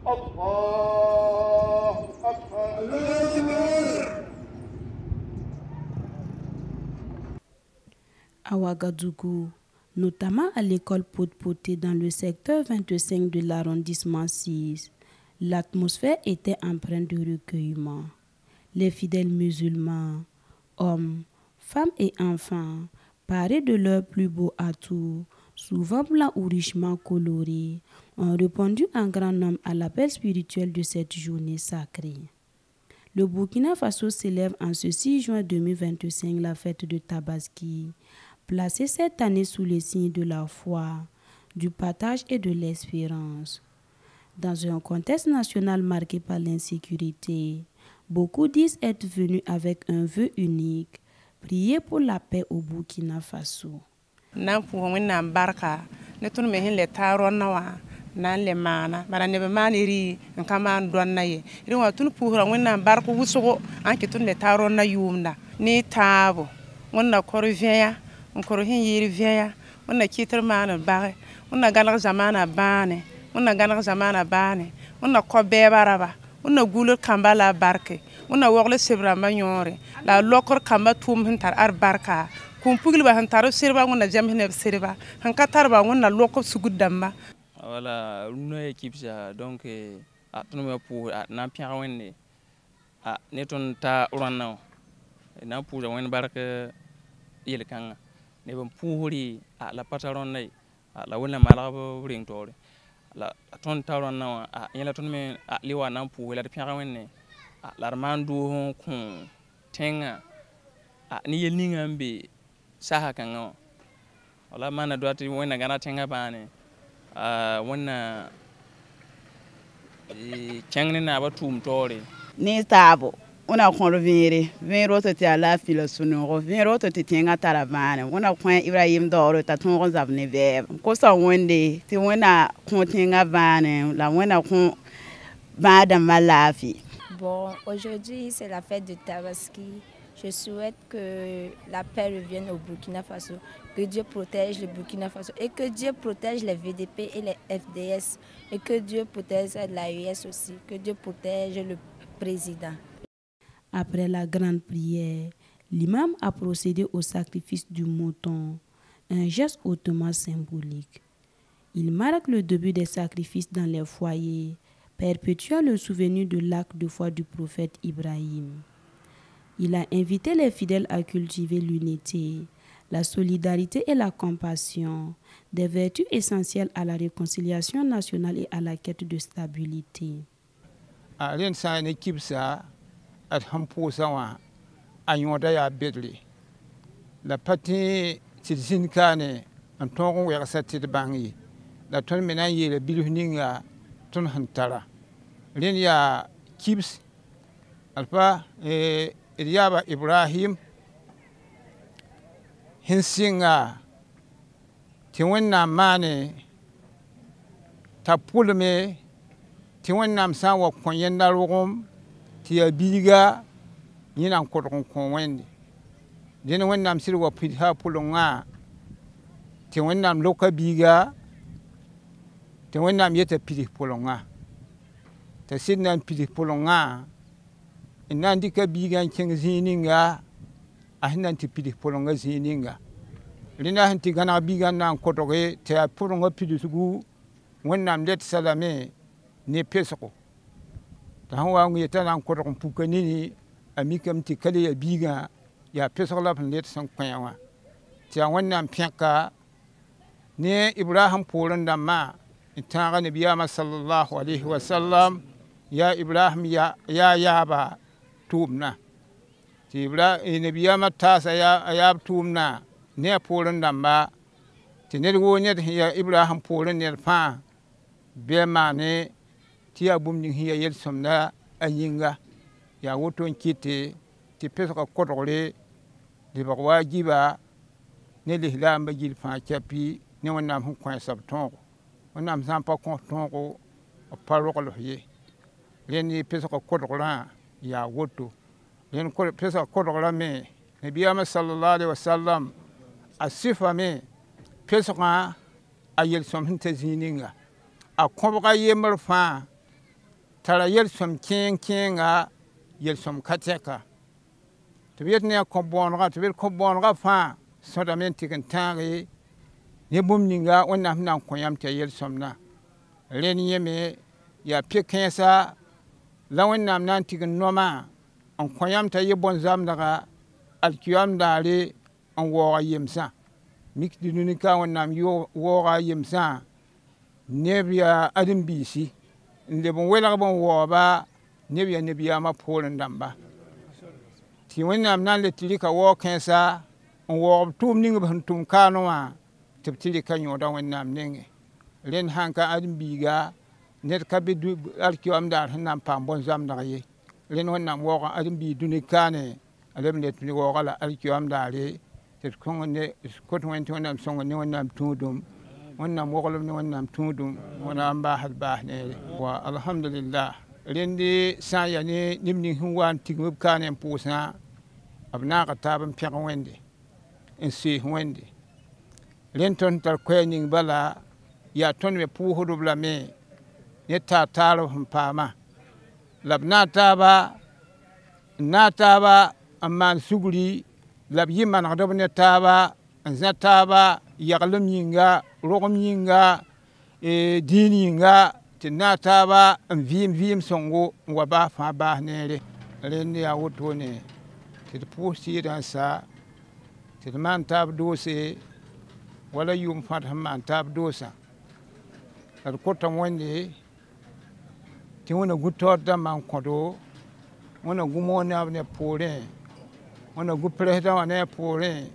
À Ouagadougou, notamment à l'école Pot-Poté dans le secteur 25 de l'arrondissement 6, l'atmosphère était empreinte de recueillement. Les fidèles musulmans, hommes, femmes et enfants, parés de leurs plus beaux atouts, souvent blancs ou richement colorés, ont répondu en grand nombre à l'appel spirituel de cette journée sacrée. Le Burkina Faso célèbre en ce 6 juin 2025 la fête de Tabaski, placée cette année sous le signe de la foi, du partage et de l'espérance. Dans un contexte national marqué par l'insécurité, beaucoup disent être venus avec un vœu unique, prier pour la paix au Burkina Faso. Nan le mana bara ne be maniri nkaman donna ye ri wa tun puhra wonna barko wusugo anke tun le taro na yumna ni tabo wonna korveya on korhin yiri veya wonna kitar mana bare wonna galag zamana bane wonna galag zamana bane wonna ko be baraba wonna gulur kambala barke wonna wogle sibra manyore la lokor kamba tum hintar ar barka kum pugil ba hantaro sirba wonna jamhine sirba hankatar ba wonna lokor sugudamba. Voilà, une équipe donc à tout le pour na pierre wenne a neton ta urana na pour wen barke yel kanga ne bon pourri a la pataron nay la wona malabo ring tore la ton ta urana a yela ton me a liwa na pour la pierre wenne a l'armando kun tenga a ni yel ninga mbe saha kanga wala mana doati wona gana tenga bane wana changni na ba tum tore ni tabo una konvire vero to tia la filo suno vero to tinga taravane una kwen Ibrahim doro ta ton zabne ve ko sa wonde ti wona kontinga vane la wona kon bada malafi. Bon, aujourd'hui c'est la fête de Tabaski. Je souhaite que la paix revienne au Burkina Faso, que Dieu protège le Burkina Faso et que Dieu protège les VDP et les FDS et que Dieu protège l'AES aussi, que Dieu protège le président. Après la grande prière, l'imam a procédé au sacrifice du mouton, un geste hautement symbolique. Il marque le début des sacrifices dans les foyers, perpétuant le souvenir de l'acte de foi du prophète Ibrahim. Il a invité les fidèles à cultiver l'unité, la solidarité et la compassion, des vertus essentielles à la réconciliation nationale et à la quête de stabilité. Alien sa une équipe ça at hampo sawa anyoda ya bedli. La partie citizen kane en tongon wer satit bangi. La ton menan yi le bilhuninga ton hantara. Len ya kips alfa Iliaba Ibrahim hinsinga tiwenna mane tapulme tiwenna msawa konyenda rogom tiabiga nyina kodon konwende dene wenna msirwa pitha pulonga tiwenna loka biga tiwenna yeta pili pulonga tasidna pili pulonga inandi ka bigan king zininga ahnan ti pidi polonga zininga lina hanti gana bigan nan kotoge te polonga pidi sugu wonnam let salame ne pesoko tan wa ngi tan nan kotogon pukani amikam ti kale ya biga ya pesoko la let san kwayawa ti wonnam penka ne Ibrahim polonda ma itaga nabiyama sallallahu alaihi wasallam ya Ibrahim ya ba tumna tibra inabiyama tasa ya tumna ne polen damba tinelgo ne ya Ibrahim polen ne fa be mane tiya bumni hiya yel somna anyinga ya woton kite ti pesoka kodole de bagwa giba ne le lamba gil fa chapi ne wonnam hu kwa sabton wonnam sampa kon tongo paro ko loye leni pesoka kodola ya woto len ko pesa kodola me nabiyama sallallahu alaihi wasallam asifa me pesa ayel som hinta zininga a kobga yemar fa tara yel-sõm kẽeng-kẽenga yel-sõm ka tɛka tɩ b yet ne a kõ-bõonega tɩ b yet kõ-bõonega fãa sõdame n tɩg n tãage ne bũmb ninga wẽnnaam sẽn na n kõ yãmb tɩ ya yel-sõmda rẽnd yẽme yaa pe-kẽesa la wẽnnaam na n tɩg n noama n kõ yãmb t'a yɩ bõn-zamdga alkiyaam daare n waooga yemsã mik tɩ dũnika wẽnnaam waooga a yemsã neb yaa ãdem-biisi n leb n welgb n waooba neb yaa nebiyaamã poorẽ dãmba tɩ wẽnnaam na n le tɩ rɩka waoog kẽesa n waoogb tʋʋm ning b sẽn tʋm kaanẽ wã tɩ b tɩ rɩka yõoda wẽnnaam nengẽ rẽnd sãn ka ãdem-biiga ned ka be alkiyaam daar sẽn na n paam bõn-zamdg ye rẽnd wẽnnaam waooga ãdem-biig dũni-kaane a leb n let waooga la alkiyaam daare tɩ d kot wẽnd tɩ wẽnnaam sõng ne wẽnnaam tũudum wẽnnaam woglb ne wẽnnaam tũudum wẽna n baasd baas neere wa alhamdulillah rẽnd sã n yaa ne neb ning sẽn wa n tigm b kaane n pʋʋsã b naaga taab n pẽg wẽnde n sees wẽnde rẽnd tõnd tar koɛɛ ning bala yaa tõnd me pʋʋsdb lame ne taar-taarb sẽn paama la b na taaba n maan sugri la b yɩ manegdb ne taaba n zã taaba yaglem yĩnga rogem yĩnga dĩin yĩnga tɩ na taaba n vɩɩm sõngo n wa baas fãa baas neere rẽnd yaa wotone tɩ d pʋʋs sɩɩdã n sa tɩ d maan taab doose wala yʋʋm fãd sẽn maan taab doosã la d kota wẽnde tɩ wẽna gu taood dãmbã n kõdo wẽna gu moog-naab ne poorẽ wẽna gu presdã wã ne a poorẽ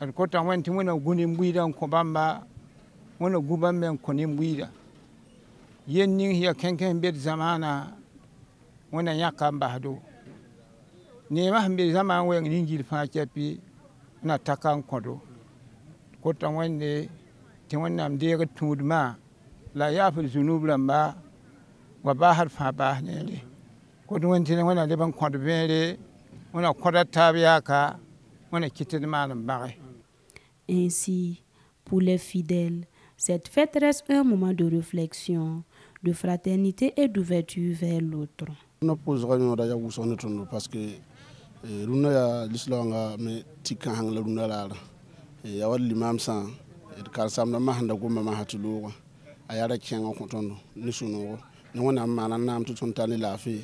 d kota wẽnd tɩ wẽna gu nin-buiidã n kõ bãmba wẽna gu bãmb me n kõ nin-buiidã yen ning sẽn yaa kẽn-kẽ sẽn be d zamaana wẽna yãka n basdo neemã sẽn be zamaan wɛɛng nin-gil fãa kɛpɩ na taka n kõdo kota wẽnde tɩ wẽnnaam deegd tũudmã la yaafd zunub rãmba wa baasd fãa baas neere kot wẽnd tɩ wẽna leb n kõd vẽere wẽna kõda taab yaaka wẽna kɩtd maan n bãge. Ainsi, pour les fidèles, cette fête reste un moment de réflexion, de fraternité et d'ouverture vers l'autre. On pose parce que runa ya lislonga me tikka hangla runa la ya wal limam san kar samna ma handa gumma ma hatulu ayara kenga kontondo ni suno ni wona mana nam to ton tani la fi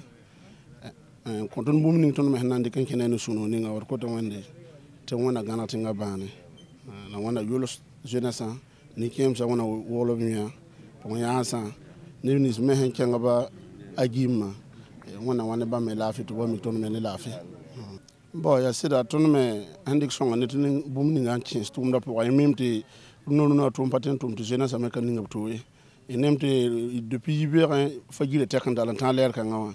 konton bum ni ton me hande kan kenani suno ni ngawar ko to wande te wona gana tinga bane na wona yolos jeunesse ni kem sa wona wolo miya to ya sa ni ni me hen kenga ba agimma wona wane ba me la fi to ba mi ton me ni la fi bo ya sida ton me handik songa ni tin bum ni ngan chin stum da po ay mimti no tum paten tum to jeunesse me kan ni ngabto e nemte depuis hiver fagile tekanda lan tan leer kan ngawa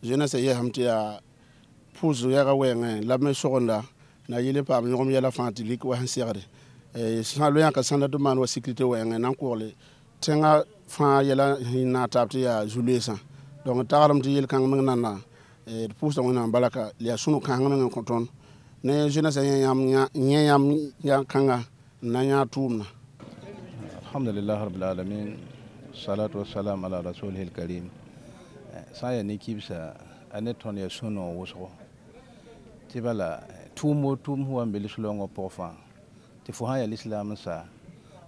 jeunesse ye hamti ya pouze ya ga wen la me sogonda na yele pa ñom yela fantilik wa hansirde sans lo yanka sans demande wa sécurité wen nan ko le tenga fa yela na tapti ya julesa donc taram ti yel kan men nanna pouze wona balaka ya sunu kan men ko ton ne jeunesse yam ya kanga na nya tumna alhamdulillah rabbil alamin salatu wassalam ala rasulihil karim saya ni kibsa aneton ya suno woso tibala tumo tum huwa mbeli sulongo pofa ti fu haya l'islam sa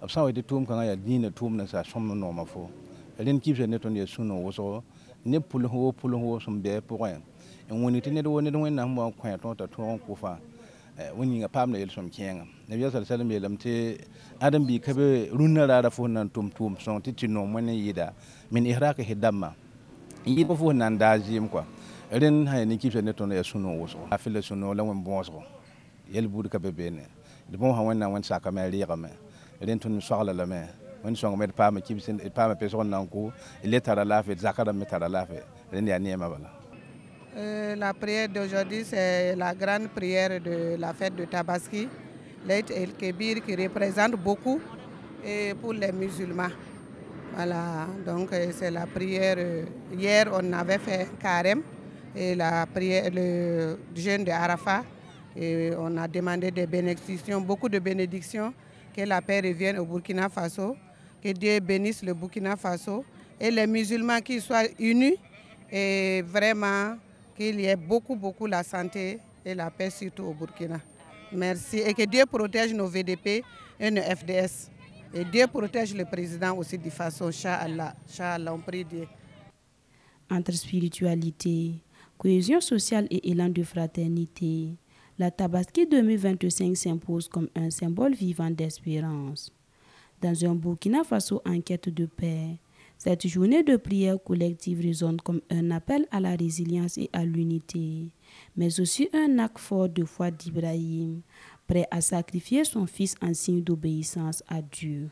absa wa tum kan ya dina tum na sa somno no mafo elen kibsa neton ya suno woso ne pul ho sombe point en woni tine do woni na mo kwa ton ta ton ko fa woni nga pam na yel som kenga nabi sallallahu alaihi wasallam yelam te adam bi kabe runna rara fo nan tum son titino mone yida min ihraqi hidamma yi ba fo nan dajim quoi ren hay ni kibse ne ton ya suno woso afile suno la won bonso yel bud kabe bene de bon ha wonna won saka ma riga me ren ton soxla la me won songo med pam kibse pam person nan ko il est à la fête zakara metara la fête ren ya niema bala. La prière d'aujourd'hui, c'est la grande prière de la fête de Tabaski, l'Eid el-Kébir, qui représente beaucoup pour les musulmans. Voilà, donc c'est la prière. Hier, on avait fait un carême, et la prière, le jeûne de Arafat, et on a demandé des bénédictions, beaucoup de bénédictions, que la paix revienne au Burkina Faso, que Dieu bénisse le Burkina Faso, et les musulmans qui soient unis et vraiment qu'il y ait beaucoup la santé et la paix surtout au Burkina. Merci et que Dieu protège nos VDP et nos FDS. Et Dieu protège le président aussi de façon, Inch'Allah, on prie Dieu. Entre spiritualité, cohésion sociale et élan de fraternité, la Tabaski 2025 s'impose comme un symbole vivant d'espérance. Dans un Burkina Faso en quête de paix, cette journée de prière collective résonne comme un appel à la résilience et à l'unité, mais aussi un acte fort de foi d'Ibrahim, prêt à sacrifier son fils en signe d'obéissance à Dieu.